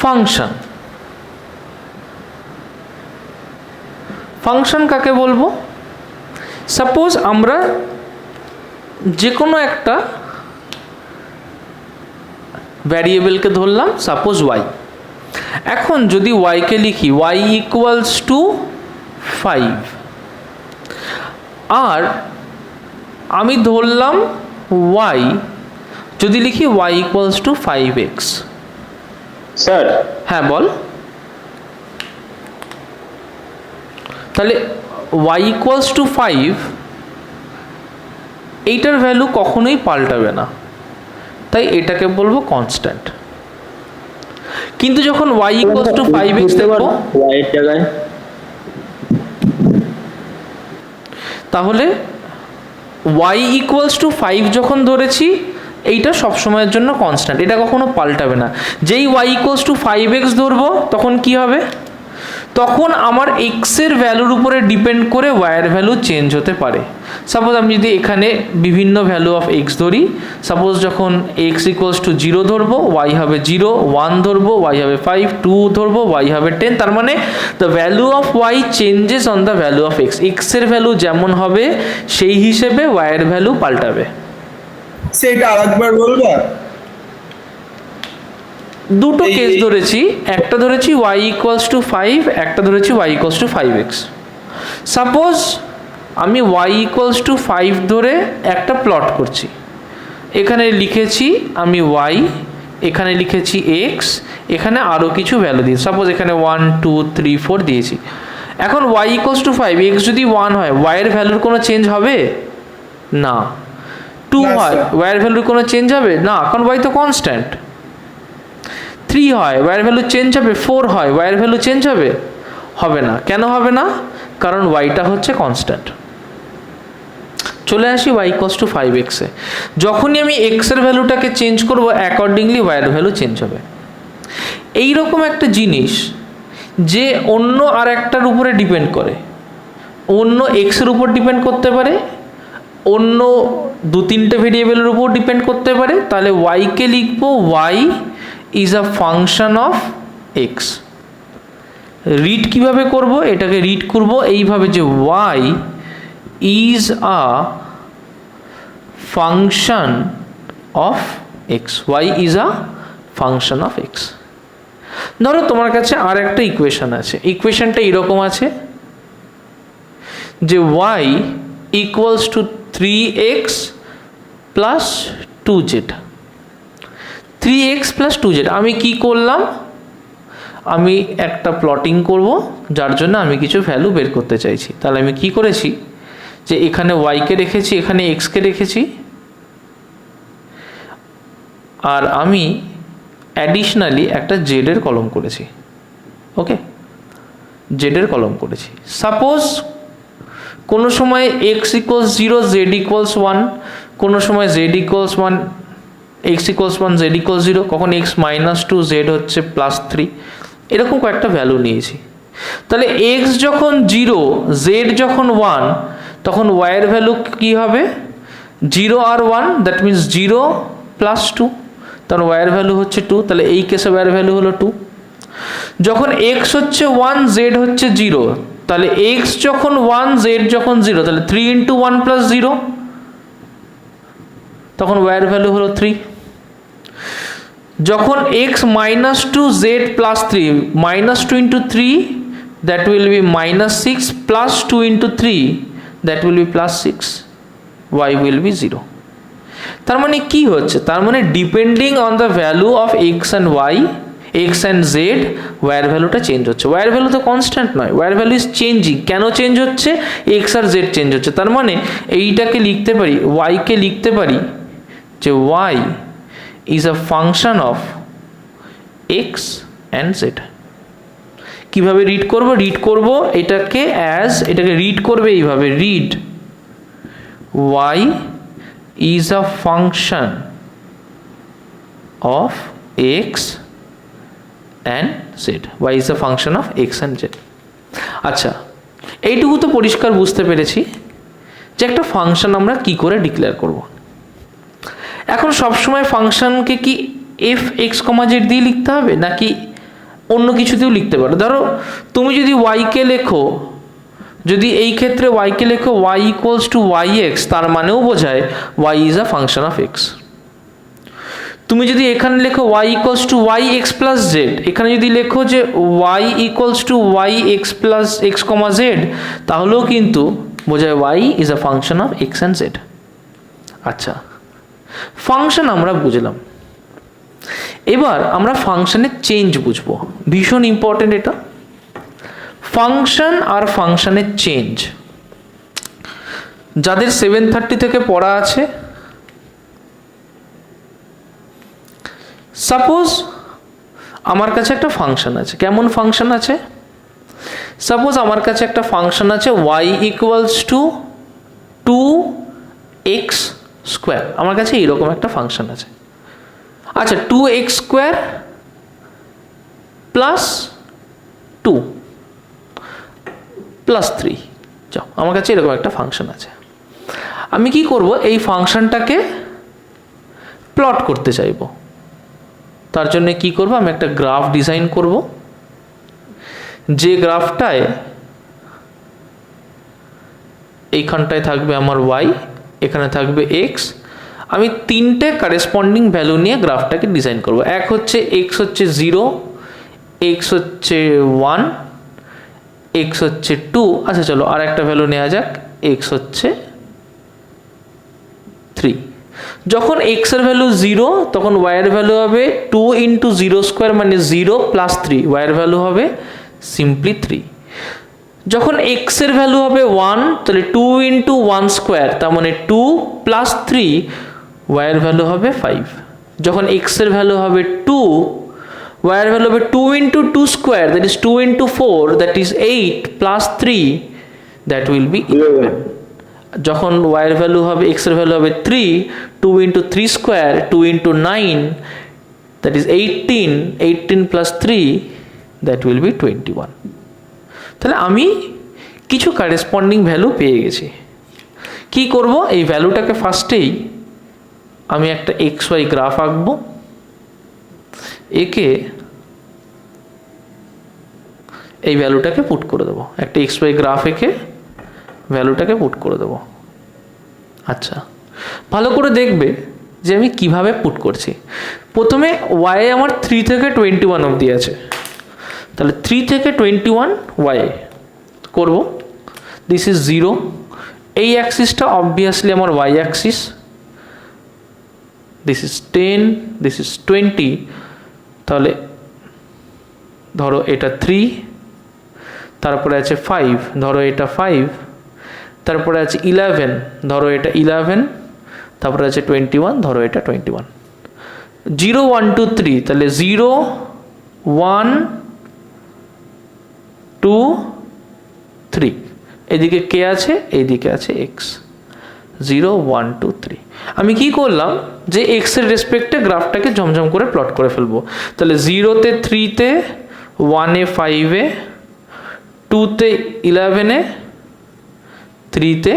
Function. Function কাকে বলবো? Suppose আমরা যে কোনো একটা ভ্যারিয়েবলকে ধরলাম, সাপোজ ওয়াই। এখন যদি ওয়াইকে লিখি ওয়াই ইকুয়ালস টু 5, আর আমি ধরলাম ওয়াই, যদি লিখি Y equals two 5x। Sir, হ্যাঁ বল। তাহলে y ইকুয়ালস টু 5, এইটার ভ্যালু কখনোই পাল্টাবে না, তাই এটাকে বলবো কনস্ট্যান্ট। কিন্তু যখন y ইকুয়ালস টু 5x দেখবো, y এর জায়গায় তাহলে y ইকুয়ালস টু 5 যখন ধরেছি, এইটা সবসময়ের জন্য কনস্ট্যান্ট, এটা কখনো পাল্টাবে না। যেই y ইকুয়ালস টু 5x ধরবো তখন কি হবে? তখন আমার x এর ভ্যালুর উপরে ডিপেন্ড করে y এর ভ্যালু চেঞ্জ হতে পারে। সাপোজ আমি যদি এখানে বিভিন্ন ভ্যালু অফ x ধরি, সাপোজ যখন x ইকুয়ালস টু 0 ধরবো y হবে 0, 1 ধরবো y হবে 5, 2 ধরবো y হবে 10। তার মানে the value of y changes on the value of x। x এর ভ্যালু যেমন হবে সেই হিসেবে y এর ভ্যালু পাল্টাবে। সেটা আরেকবার বলবা? দুটো কেস ধরেছি, একটা ধরেছি y ইকুয়ালস টু 5, একটা ধরেছি y equals to 5x। Suppose আমি y ইকুয়ালস টু 5 ধরে একটা প্লট করছি, এখানে লিখেছি আমি y, এখানে লিখেছি x, এখানে আরও কিছু ভ্যালু দিয়েছি, সাপোজ এখানে 1 2 3 4 দিয়েছি। এখন y ইকুয়ালস টু 5, x যদি 1 হয় y এর ভ্যালুর কোনো চেঞ্জ হবে না। 2 হয় y এর ভ্যালুর কোনো চেঞ্জ হবে না, কারণ y তো কনস্ট্যান্ট। 3 হয় y এর ভ্যালু চেঞ্জ হবে, 4 হয় y এর ভ্যালু চেঞ্জ হবে হবে না। কেন হবে না? কারণ yটা হচ্ছে কনস্ট্যান্ট। চলে আসি y ইকুয়ালস টু 5x এ। যখনই আমি x এর ভ্যালুটাকে চেঞ্জ করব, অ্যাকর্ডিংলি y এর ভ্যালু চেঞ্জ হবে। এইরকম একটা জিনিস যে অন্য আর একটার উপরে ডিপেন্ড করে, অন্য x এর উপর ডিপেন্ড করতে পারে, অন্য 2-3টে ভেরিয়েবলের উপর ডিপেন্ড করতে পারে, তাহলে y কে লিখবো y is a function of x। Read কিভাবে করব? এটাকে রিড করব এইভাবে যে y is a function of x, y is a function of x। ধরো তোমার কাছে আর একটা ইকুয়েশন আছে, ইকুয়েশনটা এরকম আছে যে y equals to 3x plus 2z। 3x plus 2z আমি কি করলাম? আমি একটা প্লটিং করব, যার জন্য আমি কিছু ভ্যালু বের করতে চাইছি। তাহলে আমি কি করেছি যে এখানে y কে রেখেছি, এখানে x কে রেখেছি, আর আমি অ্যাডিশনালি একটা z এর কলম করেছি। ওকে, z এর কলম করেছি। সাপোজ কোনো সময় x ইকুয়ালস 0 z ইকুয়ালস 1, কোনো সময় z equals 1 x equals 1 z equals 0, কখন x মাইনাস 2 z হচ্ছে প্লাস 3, এরকম কয়েকটা ভ্যালু নিয়েছি। তাহলে x যখন 0 z যখন 1, তখন y এর ভ্যালু কি হবে? 0 আর 1, দ্যাট মিনস 0 প্লাস 2, তাহলে y এর ভ্যালু হচ্ছে 2। তাহলে এই কেসে y এর ভ্যালু হলো 2। যখন x হচ্ছে 1 z হচ্ছে 0, তাহলে x যখন 1 z যখন 0, তাহলে 3 ইন্টু 1 প্লাস 0, তখন y এর ভ্যালু হলো 3। যখন x minus 2 z plus 3, minus 2 into 3, that will be minus 6, plus 2 into 3, that will be plus 6, y will be 0। তার মানে কি হচ্ছে? তার মানে depending on the value of x and y, x and z, y এর ভ্যালুটা change হচ্ছে। y এর ভ্যালু তো কনস্ট্যান্ট নয়, y এর ভ্যালু ইজ চেঞ্জিং। কেন চেঞ্জ হচ্ছে? x আর z চেঞ্জ হচ্ছে। তার মানে এইটাকে লিখতে পারি, y কে লিখতে পারি যে y is a function of x and z। কিভাবে রিড করব? রিড করব এটাকে এটাকে রিড করবে এইভাবে, read y is a function of x and z, y is a function of x and z। আচ্ছা, এইটুকু তো পরিষ্কার বুঝতে পেরেছি যে একটা ফাংশন আমরা কি করে ডিক্লেয়ার করব। এখন সবসময় ফাংশনকে কি f x, z দিয়ে লিখতে হবে, নাকি অন্য কিছুতেও লিখতে পারো। ধরো তুমি যদি ওয়াইকে লেখো, যদি এই ক্ষেত্রে ওয়াইকে লেখো Y equals to Y X, তার মানেও বোঝায় Y is a function of X. তুমি যদি এখানে লেখো Y equals to Y X plus Z, এখানে যদি লেখো যে Y equals to Y X plus X comma Z, তাহলেও কিন্তু বোঝায় Y is a function of X and Z. আচ্ছা, ফাংশন আমরা বুঝলাম, এবার আমরা ফাংশনের চেঞ্জ বুঝবো। ভীষণ ইম্পর্টেন্ট এটা, ফাংশন আর ফাংশনের চেঞ্জ। যাদের 7:30 থেকে পড়া আছে, সাপোজ আমার কাছে একটা ফাংশন আছে। কেমন ফাংশন আছে? সাপোজ আমার কাছে একটা ফাংশন আছে y equals to 2x square. আমার কাছে এইরকম একটা ফাংশন আছে। আচ্ছা, 2x স্কোয়ার প্লাস 2 প্লাস 3, যাও, আমার কাছে এরকম একটা ফাংশন আছে। আমি কি করব? এই ফাংশনটাকে প্লট করতে চাইবো। তার জন্য কি করব? আমি একটা গ্রাফ ডিজাইন করব, যে গ্রাফটায় এইখানটায় থাকবে আমার y, এখানে থাকবে x। আমি তিনটে কারেসপন্ডিং ভ্যালু নিয়ে গ্রাফটাকে ডিজাইন করব। এক হচ্ছে x হচ্ছে 0, x হচ্ছে 1, x হচ্ছে 2। আচ্ছা চলো আর একটা ভ্যালু নেওয়া যাক, x হচ্ছে 3। যখন x এর ভ্যালু 0, তখন y এর ভ্যালু হবে 2 ইন্টু 0 স্কোয়ার মানে 0 প্লাস 3, y এর ভ্যালু হবে সিম্পলি 3। যখন x এর ভ্যালু হবে 1, তাহলে 2 ইন্টু 1 স্কোয়ার তার মানে 2 প্লাস 3, y এর ভ্যালু হবে 5। যখন x এর ভ্যালু হবে 2, y এর ভ্যালু হবে 2 into 2 square, that is 2 into 4, that is 8 plus 3, that will be 11। যখন y এর ভ্যালু হবে, x এর ভ্যালু হবে 3, 2 into 3 square, 2 into 9, that is 18, 18 plus 3, that will be 21। তাহলে আমি কিছু কারেসপন্ডিং ভ্যালু পেয়ে গেছি। কি করব? এই ভ্যালুটাকে ফার্স্টেই আমি একটা এক্স ওয়াই গ্রাফ আঁকবো, একে এই ভ্যালুটাকে পুট করে দেবো। একটা এক্স ওয়াই গ্রাফ এঁকে ভ্যালুটাকে পুট করে দেবো। আচ্ছা, ভালো করে দেখবে যে আমি কিভাবে পুট করছি। প্রথমে y আমার 3 থেকে 21 অবধি আছে, তাহলে 3 থেকে 21 y করব। This is 0। এই অ্যাক্সিসটা অবভিয়াসলি আমার y Axis. This is 10, this is 20। তাহলে ধরো এটা 3, তারপরে আছে 5, ধরো এটা 5, তারপরে আছে 11, ধরো এটা 11, তারপরে আছে 21, ধরো এটা 21। 0 1 2 3, তাহলে 0 1 2 3, এদিকে কে আছে? এইদিকে আছে x। 0 1 2 3। আমি কি করলাম যে x এর রেসপেক্টে গ্রাফটাকে ঝমঝম করে প্লট করে ফেলবো। তাহলে 0-তে 3-তে, 1-এ 5-এ, 2-তে 11-এ, 3-তে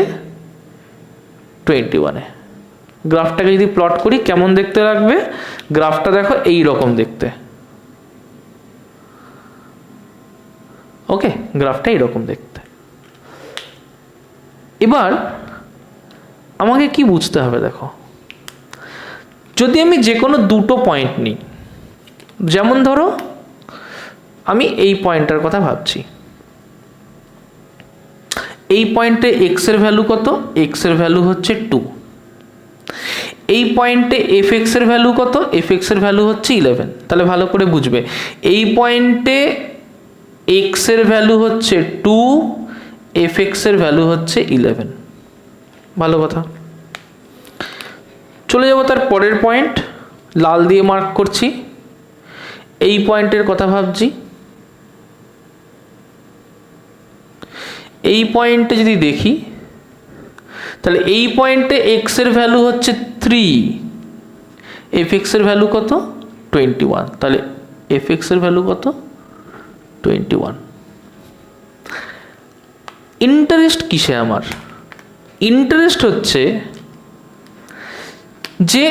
21-এ। গ্রাফটাকে যদি প্লট করি কেমন দেখতে লাগবে? গ্রাফটা দেখো এই রকম দেখতে। ওকে, গ্রাফটা এইরকম দেখতে। এবার আমাকে কি বুঝতে হবে? দেখো, যদি আমি যে কোনো দুটো পয়েন্ট নিই, যেমন ধরো আমি এই পয়েন্টটার কথা ভাবছি, এই পয়েন্টে x এর ভ্যালু কত? x এর ভ্যালু হচ্ছে 2। এই পয়েন্টে fx এর ভ্যালু কত? fx এর ভ্যালু হচ্ছে 11। তাহলে ভালো করে বুঝবে, এই পয়েন্টে x এর ভ্যালু হচ্ছে 2, fx এর ভ্যালু হচ্ছে 11। ভালো কথা। চলে যাব তার পরের পয়েন্ট, লাল দিয়ে মার্ক করছি। এই পয়েন্টের কথা ভাবছি। এই পয়েন্টে যদি দেখি, তাহলে এই পয়েন্টে x এর ভ্যালু হচ্ছে 3, fx এর ভ্যালু কত? 21। তাহলে fx এর ভ্যালু কত? 21। ইন্টারেস্ট কিসে আমার? ইন্টারেস্ট হচ্ছে যে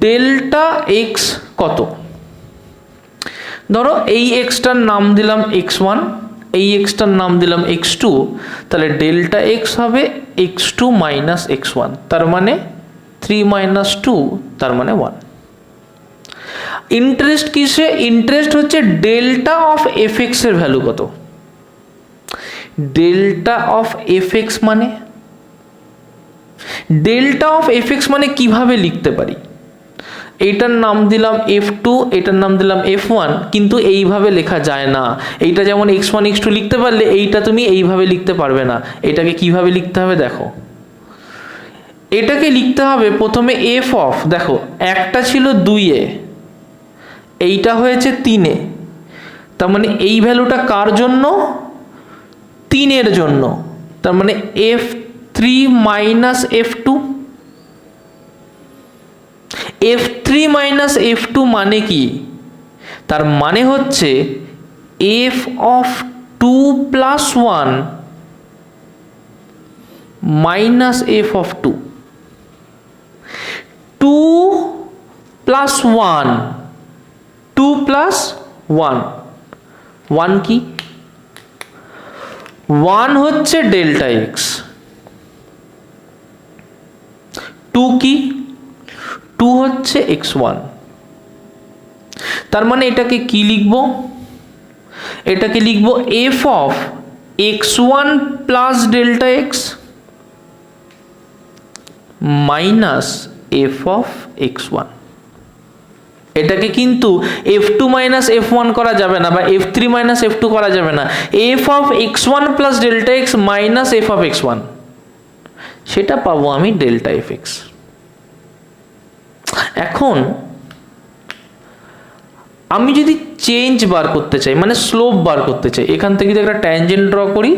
ডেল্টা x কত। ধরো এই এক্সটার নাম দিলাম x1, এই এক্সটার নাম দিলাম x2, তাহলে ডেল্টা এক্স হবে x2 মাইনাস x1, তার মানে 3 মাইনাস 2, তার মানে 1। ইন্টারেস্ট কিসে? ইন্টারেস্ট হচ্ছে ডেল্টা অফ এফ এক্স এর ভ্যালু কত। ডেল্টা অফ এফ এক্স মানে, ডেল্টা অফ এফ এক্স মানে কিভাবে লিখতে পারি? এইটার নাম দিলাম f2, এটার নাম দিলাম f1, কিন্তু এইভাবে লেখা যায় না। এইটা যেমন x1 x2 লিখতে পারলে এইটা তুমি এইভাবে লিখতে পারবে না। এটাকে কিভাবে লিখতে হবে দেখো, এটাকে লিখতে হবে প্রথমে f অফ, দেখো একটা ছিল 2 এ, এইটা হয়েছে 3 এ, তার মানে এই ভ্যালুটা কার জন্য? 3 এর জন্য, তার মানে f3 minus f2। f3 minus f2 মানে কি? তার মানে হচ্ছে f of 2 plus 1 minus f of 2। 2 plus 1, 2 plus 1, 1 কি? 1 হচ্ছে ডেল্টা এক্স। 2 কি? 2 হচ্ছে x1। তার মানে এটাকে কি লিখব? এটাকে লিখব f of x1 plus delta X minus f of x1। এটাকে কিন্তু f2 মাইনাস f1 করা যাবে না, বা f3 মাইনাস f2 করা যাবে না। f of x1 plus delta X minus f of x1, সেটা পাবো আমি ডেল্টা এফ এক্স। এখন আমি যদি চেঞ্জ বার করতে চাই, মানে স্লোপ বার করতে চাই, এখান থেকে যদি একটা ট্যানজেন্ট ড্র করি,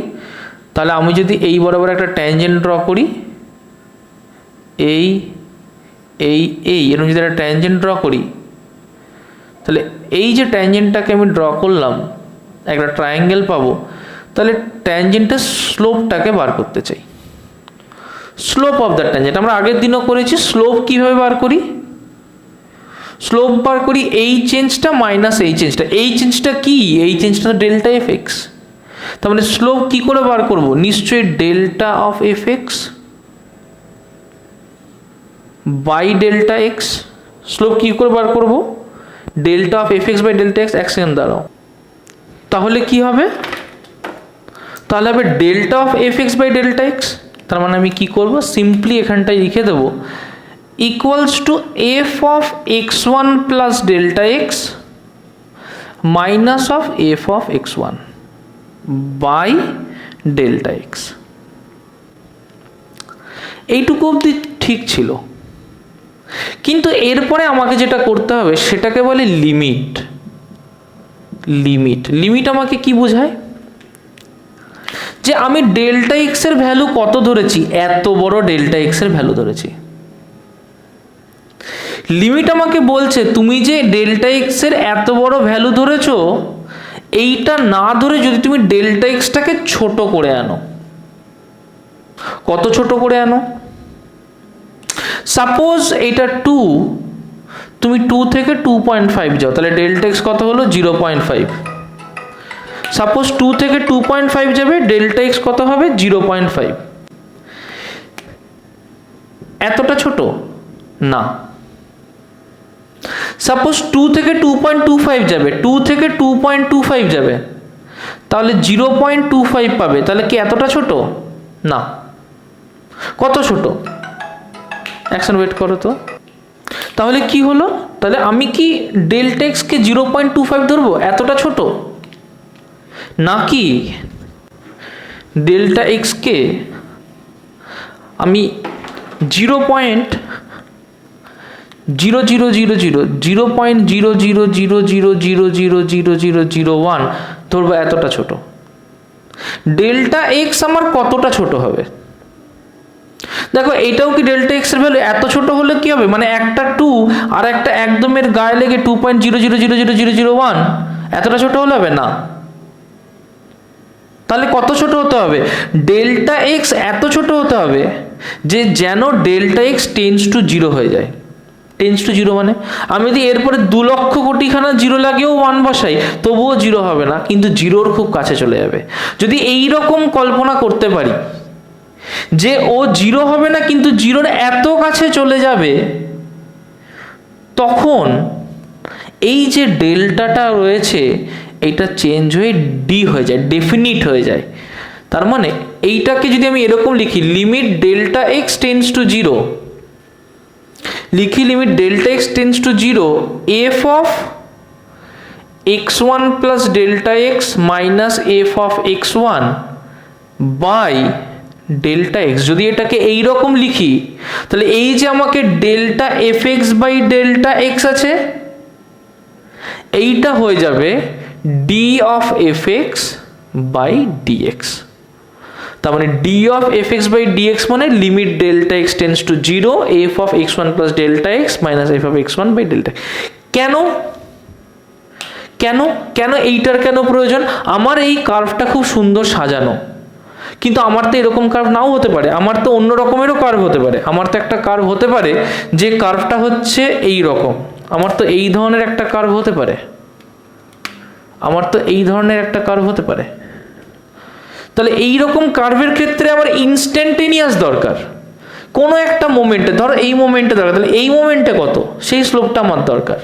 তাহলে আমি যদি এই বরাবর একটা ট্যানজেন্ট ড্র করি, এই এই এই এরকম যদি একটা ট্যানজেন্ট ড্র করি, তাহলে এই যে ট্যানজেন্টটাকে আমি ড্র করলাম, একটা ট্রায়াঙ্গেল পাবো। তাহলে ট্যানজেন্টের স্লোপটাকে বার করতে চাই, স্লোপ অফ দ্য ট্যানজেন্ট। আমরা আগের দিনও করেছি। স্লোপ কিভাবে বার করি? স্লোপ বার করি এই চেঞ্জটা মাইনাস এই চেঞ্জটা। এই চেঞ্জটা কি? এই চেঞ্জটা ডেল্টা এফ এক্স। তার মানে স্লোপ কি করে বার করব? নিশ্চয়ই delta of F X by delta X. Slope কি করে বার করব? Delta of F X by delta X. এক সেকেন্ড দাঁড়াও, তাহলে কি হবে? তাহলে হবে delta of F X by delta X. তার মানে আমি কি করব? সিম্পলি এখানটায় লিখে দেবো equals to F of x1 plus delta X minus of F of x1 by delta X. এইটুকু অবধি ঠিক ছিল, কিন্তু এরপরে আমাকে যেটা করতে হবে সেটাকে বলে লিমিট। লিমিট লিমিট আমাকে কি বোঝায়? যে আমি ডেল্টা এক্স এর ভ্যালু কত ধরেছি? এত বড় ডেল্টা এক্স এর ভ্যালু ধরেছি। লিমিট আমাকে বলছে তুমি যে ডেল্টা এক্স এর এত বড় ভ্যালু ধরেছো, এইটা না ধরে যদি তুমি ডেল্টা এক্সটাকে ছোট করে আনো। কত ছোট করে আনো? সাপোজ এইটা 2, তুমি 2 থেকে 2.5 যাও, তাহলে ডেল্টা এক্স কত হলো? 0.5। সাপোজ 2 থেকে 2.5 যাবে, ডেল্টা এক্স কত হবে? 0.5। এতটা ছোট না। সাপোজ 2 থেকে 2.25 যাবে, 2 থেকে 2.25 যাবে, তাহলে 0.25 পাবে। তাহলে কি এতটা ছোট? না। কত ছোট? অ্যাকশন ওয়েট করো তো। তাহলে কি হলো? তাহলে আমি কি ডেল্টা এক্স কে 0.25 ধরবো? এতটা ছোট নাকি ডেল্টা এক্স কে আমি 0.000000000001 ধরবো? এতটা ছোট। ডেল্টা এক্স আমার কতটা ছোট হবে? দেখো এইটাও কি ডেল্টা এক্স এর ভ্যালু? এত ছোট হলে কি হবে? মানে একটা 2 আর একটা একদমের গায়ে লেগে 2.00000001, এতটা ছোট হলে হবে না। তাহলে কত ছোট হতে হবে? ডেল্টা এক্স এত ছোট হতে হবে যে যেন ডেল্টা এক্স টেন্ডস টু 0 হয়ে যায়। টেন্স টু জিরো মানে আমি যদি এরপরে 2 লক্ষ কোটিখানা জিরো লাগেও 1 বসাই তবুও জিরো হবে না, কিন্তু জিরোর খুব কাছে চলে যাবে। যদি এই রকম কল্পনা করতে পারি যে ও জিরো হবে না কিন্তু জিরোর এত কাছে চলে যাবে, তখন এই যে ডেল্টাটা রয়েছে এইটা চেঞ্জ হয়ে ডি হয়ে যায়, ডেফিনিট হয়ে যায়। তার মানে এইটাকে যদি আমি এরকম লিখি, limit delta X tends to zero, লিখি limit delta X tends to zero F of x1 plus delta X minus F of x1 by delta X. যদি এটাকে এইরকম লিখি তাহলে এই যে আমাকে delta F X by delta X আছে, এইটা হয়ে যাবে D of F X by DX. তার মানে D of F X by DX মানে limit delta X tends to zero F of X one plus delta X minus F of X one by delta. কেন কেন কেন এইটার কেন প্রয়োজন? আমার এই কার্ভটা খুব সুন্দর সাজানো, কিন্তু আমার তো এরকম কার্ভ নাও হতে পারে, আমার তো অন্য রকমেরও কার্ভ হতে পারে। আমার তো একটা কার্ভ হতে পারে যে কার্ভটা হচ্ছে এই রকম, আমার তো এই ধরনের একটা কার্ভ হতে পারে, আমার তো এই ধরনের একটা কার্ভ হতে পারে। তাহলে এই রকম কার্ভের ক্ষেত্রে আমার ইনস্ট্যান্টেনিয়াস দরকার, কোনো একটা মোমেন্টে, ধরো এই মোমেন্টে দরকার, তাহলে এই মোমেন্টে কত সেই স্লোপটা আমার দরকার।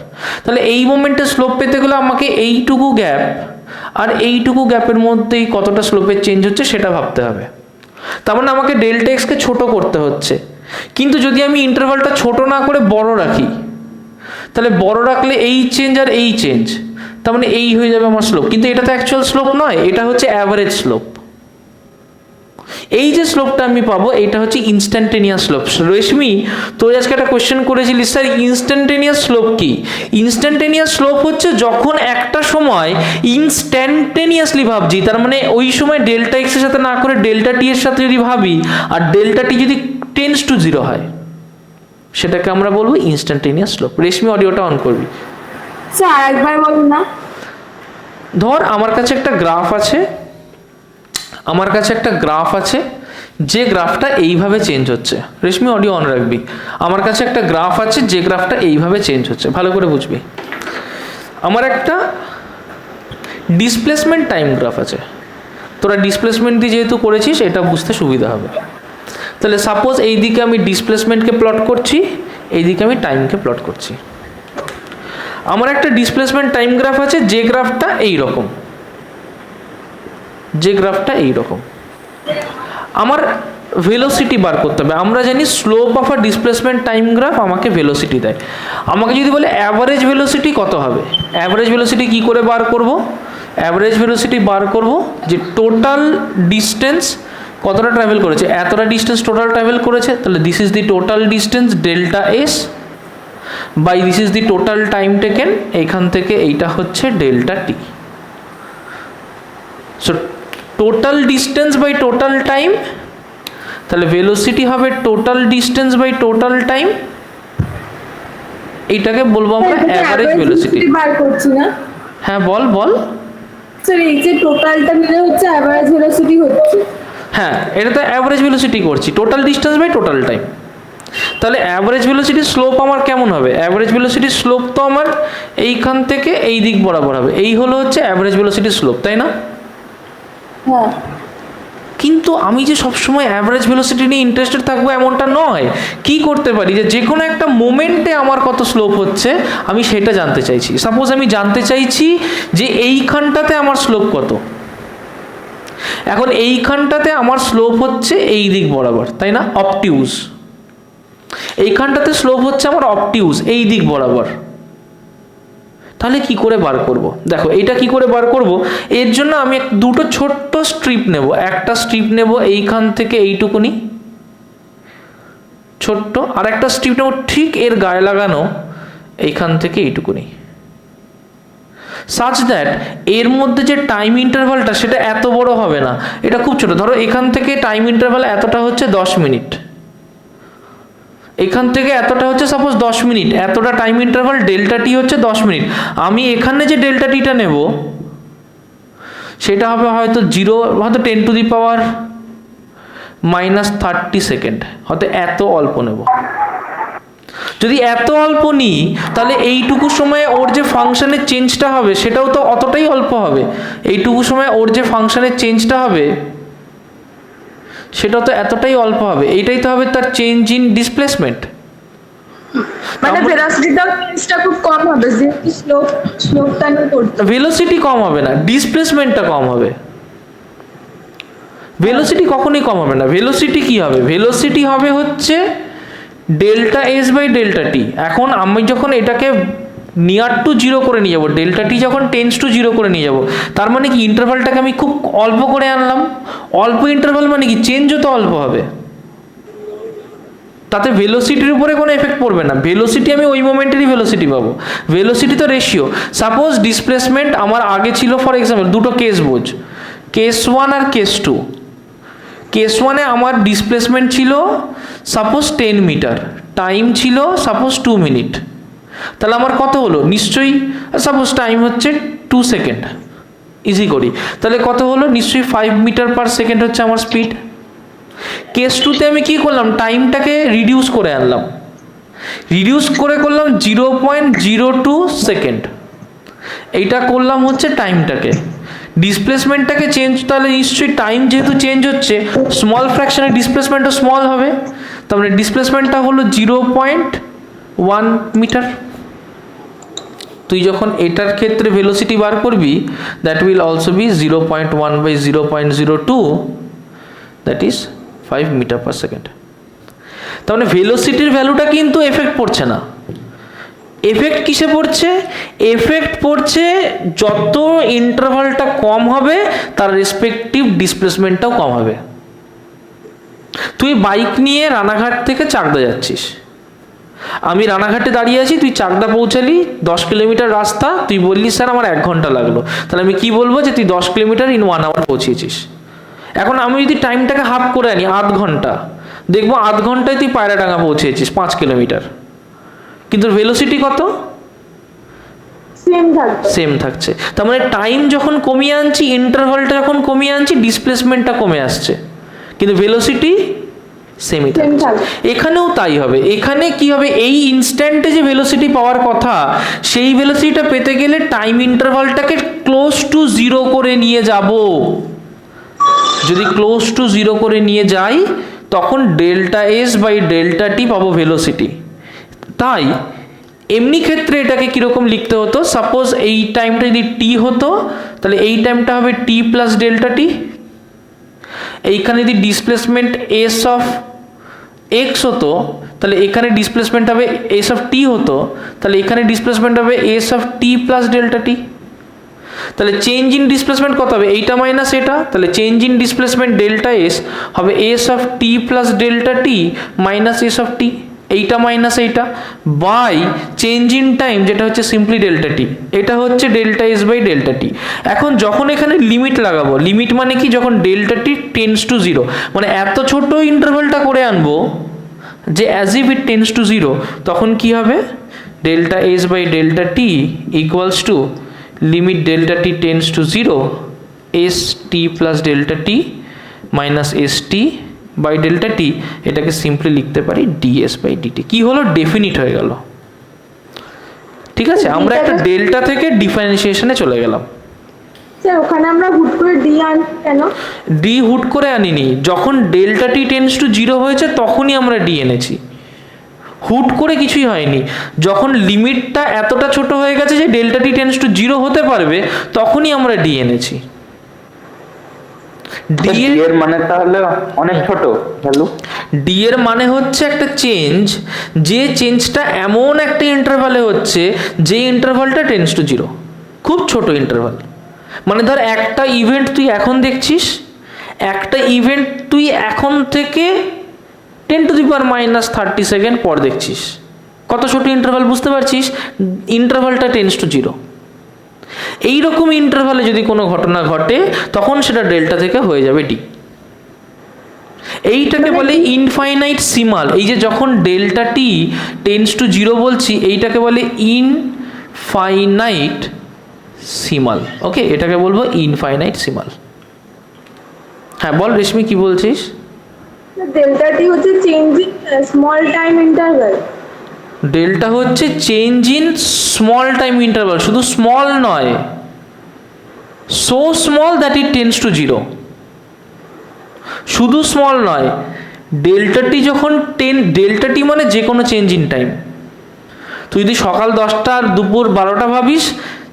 তাহলে এই মোমেন্টে স্লোপ পেতে গেলে আমাকে এইটুকু গ্যাপ আর এইটুকু গ্যাপের মধ্যেই কতটা স্লোপের চেঞ্জ হচ্ছে সেটা ভাবতে হবে। তার মানে আমাকে ডেল্টা এক্সকে ছোট করতে হচ্ছে, কিন্তু যদি আমি ইন্টারভালটা ছোট না করে বড় রাখি তাহলে বড় রাখলে এই চেঞ্জ আর এই চেঞ্জ, তার মানে এই হয়ে যাবে আমার স্লোপ। কিন্তু এটা তো অ্যাকচুয়াল স্লোপ নয়, এটা হচ্ছে অ্যাভারেজ স্লোপ। এই যে স্লোপটা আমি পাবো এটা হচ্ছে ইনস্ট্যান্টেনিয়াস স্লোপ। রেশমি তুই আজকে একটা কোয়েশ্চেন করেছিলি, স্যার ইনস্ট্যান্টেনিয়াস স্লোপ কি? ইনস্ট্যান্টেনিয়াস স্লোপ হচ্ছে যখন একটা সময় ইনস্ট্যান্টেনিয়াসলি ভাবছি, তার মানে ওই সময় ডেল্টা এক্স এর সাথে না করে ডেল্টা টি এর সাথে যদি ভাবি আর ডেল্টা টি যদি টেন্স টু জিরো হয়, সেটাকে আমরা বলবো ইনস্ট্যান্টেনিয়াস স্লোপ। রেশমি অডিওটা অন করবি। স্যার একবার বলুন না। ধর আমার কাছে একটা গ্রাফ আছে, আমার কাছে একটা গ্রাফ আছে যে গ্রাফটা এইভাবে চেঞ্জ হচ্ছে। রেশমি অডিও অন রাখবি। আমার কাছে একটা গ্রাফ আছে যে গ্রাফটা এইভাবে চেঞ্জ হচ্ছে, ভালো করে বুঝবি। আমার একটা ডিসপ্লেসমেন্ট টাইম গ্রাফ আছে, তোরা ডিসপ্লেসমেন্ট দিয়ে যেহেতু করেছিস এটা বুঝতে সুবিধা হবে। তাহলে সাপোজ এই দিকে আমি ডিসপ্লেসমেন্টকে প্লট করছি, এই দিকে আমি টাইমকে প্লট করছি। আমার একটা ডিসপ্লেসমেন্ট টাইম গ্রাফ আছে যে গ্রাফটা এইরকম, যে গ্রাফটা এইরকম। আমার ভেলোসিটি বার করতে হবে। আমরা জানি slope of a displacement time graph আমাকে ভেলোসিটি দেয়। আমাকে যদি বলে অ্যাভারেজ ভেলোসিটি কত হবে, অ্যাভারেজ ভেলোসিটি কি করে বার করব? অ্যাভারেজ ভেলোসিটি বার করব যে টোটাল ডিস্টেন্স কতটা ট্রাভেল করেছে, এতটা ডিস্টেন্স টোটাল ট্রাভেল করেছে, তাহলে this is the total distance delta S by this is the total time taken, এইখান থেকে এইটা হচ্ছে delta T. So total distance by total time, তাহলে ভেলোসিটি হবে total distance by total time, এইটাকে বলবো আমরা অ্যাভারেজ ভেলোসিটি। বার করছি না। হ্যাঁ বল বল। স্যার এই যে টোটালটা মিলে হচ্ছে অ্যাভারেজ ভেলোসিটি হচ্ছে। হ্যাঁ এটা তো অ্যাভারেজ ভেলোসিটি করছি, total distance by total time. তাহলে অ্যাভারেজ ভেলোসিটির স্লোপ আমার কেমন হবে? অ্যাভারেজ ভেলোসিটির স্লোপ তো আমার এইখান থেকে এই দিক বরাবর হবে, এই হলো হচ্ছে অ্যাভারেজ ভেলোসিটির স্লোপ, তাই না? হ্যাঁ। কিন্তু আমি যে সবসময় অ্যাভারেজ ভেলোসিটি নিয়ে ইন্টারেস্টেড থাকবো এমনটা নয়। কি করতে পারি যে কোনো একটা মোমেন্টে আমার কত স্লোপ হচ্ছে আমি সেটা জানতে চাইছি। সাপোজ আমি জানতে চাইছি যে এইখানটাতে আমার স্লোপ কত। এখন এইখানটাতে আমার স্লোপ হচ্ছে এই দিক বরাবর, তাই না? অবটিউজ। এইখানটাতে স্লোপ হচ্ছে আমার অবটিউজ এই দিক বরাবর। তাহলে কি করে বার করব? দেখো এটা কি করে বার করব, এর জন্য আমি দুটো ছোট্ট স্ট্রিপ নেব। একটা স্ট্রিপ নেব এইখান থেকে এইটুকুনি ছোট্ট, আর একটা স্ট্রিপ নেব ঠিক এর গায়ে লাগানো এইখান থেকে এইটুকুনি, সাচ দ্যাট এর মধ্যে যে টাইম ইন্টারভালটা সেটা এত বড় হবে না, এটা খুব ছোট। ধরো এখান থেকে টাইম ইন্টারভাল এতটা হচ্ছে 10 মিনিট, এখান থেকে এতটা হচ্ছে সাপোজ 10 মিনিট, এতটা টাইম ইন্টারভাল ডেল্টা টি হচ্ছে 10 মিনিট। আমি এখানে যে ডেল্টা টিটা নেব সেটা হবে হয়তো 0, হয়তো 10 টু দি পাওয়ার -30 সেকেন্ড, হয়তো এত অল্প নেব। যদি এত অল্প নিই তাহলে এইটুকু সময়ে ওর যে ফাংশনের চেঞ্জটা হবে সেটাও তো অতটাই অল্প হবে। এইটুকু সময় ওর যে ফাংশনের চেঞ্জটা হবে সেটাও তো এতটাই অল্প হবে। এইটাই তো হবে তার চেঞ্জ ইন ডিসপ্লেসমেন্ট। মানে ভেলোসিটিটা চেঞ্জটা খুব কম হবে, যে স্লোপটা নিয়ে করতে। ভেলোসিটি কম হবে না, ডিসপ্লেসমেন্টটা কম হবে। ভেলোসিটি কখনোই কম হবে না। ভেলোসিটি কি হবে? ভেলোসিটি হবে হচ্ছে delta S by delta T. এখন আমি যখন এটাকে নিয়ার টু জিরো করে নিয়ে যাবো, ডেল্টা টি যখন টেন্স টু জিরো করে নিয়ে যাবো, তার মানে কি ইন্টারভালটাকে আমি খুব অল্প করে আনলাম। অল্প ইন্টারভাল মানে কি চেঞ্জও তো অল্প হবে, তাতে ভেলোসিটির উপরে কোনো এফেক্ট পড়বে না। ভেলোসিটি আমি ওই মোমেন্টেরই ভেলোসিটি পাবো। ভেলোসিটি তো রেশিও। সাপোজ ডিসপ্লেসমেন্ট আমার আগে ছিল, ফর এক্সাম্পল দুটো কেস বোঝ, কেস 1 আর কেস 2। কেস 1-এ আমার ডিসপ্লেসমেন্ট ছিল সাপোজ 10 মিটার, টাইম ছিল সাপোজ 2 মিনিট। তাহলে আমার কত হলো? নিশ্চয়ই সাপোজ টাইম হচ্ছে 2 সেকেন্ড, ইজি করি, তাহলে কত হলো? নিশ্চয়ই 5 মিটার পার সেকেন্ড হচ্ছে আমার স্পিড। কেস 2-তে আমি কি করলাম? টাইমটাকে রিডিউস করে আনলাম, রিডিউস করে করলাম 0.02 সেকেন্ড। এইটা করলাম হচ্ছে টাইমটাকে, ডিসপ্লেসমেন্টটাকে চেঞ্জ, তাহলে নিশ্চয়ই টাইম যেহেতু চেঞ্জ হচ্ছে স্মল ফ্র্যাকশনের ডিসপ্লেসমেন্টও স্মল হবে, তার মানে ডিসপ্লেসমেন্টটা হলো 0.1 মিটার। তুই যখন এটার ক্ষেত্রে ভেলোসিটি বার করবি, that will also be 0.1 by 0.02, that is 5 metre per second. তার মানে ভেলোসিটির ভ্যালুটা কিন্তু এফেক্ট পড়ছে না। এফেক্ট কিসে পড়ছে? এফেক্ট পড়ছে যত ইন্টারভালটা কম হবে তার রেসপেক্টিভ ডিসপ্লেসমেন্টটাও কম হবে। তুই বাইক নিয়ে রানাঘাট থেকে চাকদা যাচ্ছিস, আমি রানাঘাটে দাঁড়িয়ে আছি, তুই চাকদা পৌঁছালি, 10 কিলোমিটার রাস্তা, তুই বললি স্যার আমার 1 ঘন্টা লাগলো, তাহলে আমি কি বলবো? যে তুই 10 কিলোমিটার ইন 1 আওয়ার পৌঁছিয়েছিস। এখন আমি যদি টাইমটাকে হাফ করে আনি, আধ ঘন্টা, দেখবো আধ ঘন্টায় তুই পায়রাডাঙ্গা পৌঁছেছিস 5 কিলোমিটার, কিন্তু ভেলোসিটি কত? সেম থাকছে। তার মানে টাইম যখন কমিয়ে আনছি, ইন্টারভালটা যখন কমিয়ে আনছি, ডিসপ্লেসমেন্টটা কমে আসছে, কিন্তু ভেলোসিটি সেমই থাকছে। এখানেও তাই হবে। এখানে কি হবে? এই ইনস্ট্যান্টে যে ভেলোসিটি পাওয়ার কথা, সেই ভেলোসিটিটা পেতে গেলে টাইম ইন্টারভালটাকে ক্লোজ টু জিরো করে নিয়ে যাব। যদি ক্লোজ টু জিরো করে নিয়ে যাই, তখন ডেল্টা এস বাই ডেল্টা টি পাবো ভেলোসিটি। তাই এমনি ক্ষেত্রে এটাকে কিরকম লিখতে হতো? সাপোজ এই টাইমটা যদি টি হতো, তাহলে এই টাইমটা হবে টি প্লাস ডেল্টা টি। এইখানে যদি ডিসপ্লেসমেন্ট এস অফ এক্স হতো, তাহলে এখানে ডিসপ্লেসমেন্ট হবে এস অফ টি হতো, তাহলে এখানে ডিসপ্লেসমেন্ট হবে S of T plus delta T. তাহলে চেঞ্জ ইন ডিসপ্লেসমেন্ট কত হবে? এইটা মাইনাস এটা, তাহলে change in displacement delta S হবে S of T plus delta T minus S of T, এইটা মাইনাস এইটা, বাই চেঞ্জ ইন টাইম যেটা হচ্ছে সিম্পলি ডেল্টা টি, এটা হচ্ছে delta S by delta T. এখন যখন এখানে লিমিট লাগাবো, লিমিট মানে কি? যখন delta T tends to zero, মানে এত ছোট ইন্টারভ্যালটা করে আনবো যে as if it tends to zero, তখন কি হবে? Delta S by delta T equals to limit delta T tends to zero S T plus delta T minus S T by delta T. এটাকে সিম্পলি লিখতে পারি DS by DT. কি হলো? Definite হয়ে গেল। ঠিক আছে, আমরা একটা ডেল্টা থেকে ডিফারেন্সিয়েশনে চলে গেলাম। স্যার ওখানে আমরা হুট করে ডি আনি কেন? ডি হুট করে আনিনি, যখন delta T tends to zero হয়েছে তখনই আমরা ডি এনেছি, হুট করে কিছুই হয়নি। যখন লিমিটটা এতটা ছোট হয়ে গেছে যে delta T tends to zero হতে পারবে, তখনই আমরা ডি এনেছি। ডি এর মানে তাহলে অনেক ছোট ভ্যালু। ডি এর মানে হচ্ছে একটা চেঞ্জ, যে চেঞ্জটা এমন একটা ইন্টারভালে হচ্ছে যে ইন্টারভালটা টেন্স টু জিরো, খুব ছোট ইন্টারভাল। মানে ধর একটা ইভেন্ট তুই এখন দেখছিস, একটা ইভেন্ট তুই এখন থেকে 10⁻³ সেকেন্ড পর দেখছিস, কত ছোট ইন্টারভাল বুঝতে পারছিস? ইন্টারভালটা টেন্স টু জিরো। এইরকম ইন্টারভালে যদি কোনো ঘটনা ঘটে, তখন সেটা ডেল্টা থেকে হয়ে যাবে ডি। এইটাকে বলে ইনফাইনাইট সিমাল। এই যে যখন delta T tends to zero বলছি, এইটাকে বলে ইনফাইনাইট সিমাল। ওকে, এটাকে বলবো ইনফাইনাইট সিমাল। হ্যাঁ বল রেশমি, কি বলছিস? ডেল্টা টি হচ্ছে change in small time interval. Delta হচ্ছে change in small time interval, শুধু স্মল নয়, so small that it tends to zero. শুধু স্মল নয়, ডেল্টা টি যখন ডেল্টা টি মানে যে কোনো চেঞ্জ ইন টাইম। তুই যদি সকাল 10টা আর দুপুর 12টা ভাবিস,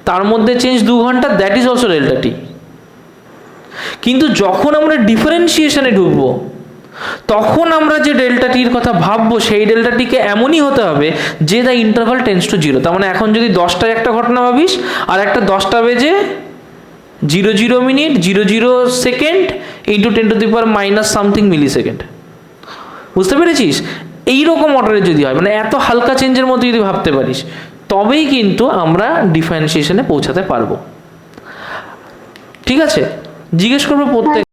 তার মধ্যে চেঞ্জ 2 ঘন্টা, দ্যাট ইজ অলসো ডেল্টা টি। কিন্তু যখন আমরা ডিফারেন্সিয়েশনে ঢুকবো, তখন আমরা যে ডেল্টা টির কথা ভাববো, সেই ডেল্টা টিকে এমনই হতে হবে যে the interval tends to zero. তার মানে এখন যদি 10টায় একটা ঘটনা ভাবিস, আর একটা 10টা বেজে 00 মিনিট 00 সেকেন্ড ইন্টু 10⁻⁻ সামথিং মিলি সেকেন্ড, বুঝতে পেরেছিস? এইরকম অর্ডারে যদি হয়, মানে এত হালকা চেঞ্জের মধ্যে যদি ভাবতে পারিস, তবেই কিন্তু আমরা ডিফারেন্সিয়েশনে পৌঁছাতে পারবো। ঠিক আছে, জিজ্ঞেস করবো প্রত্যেক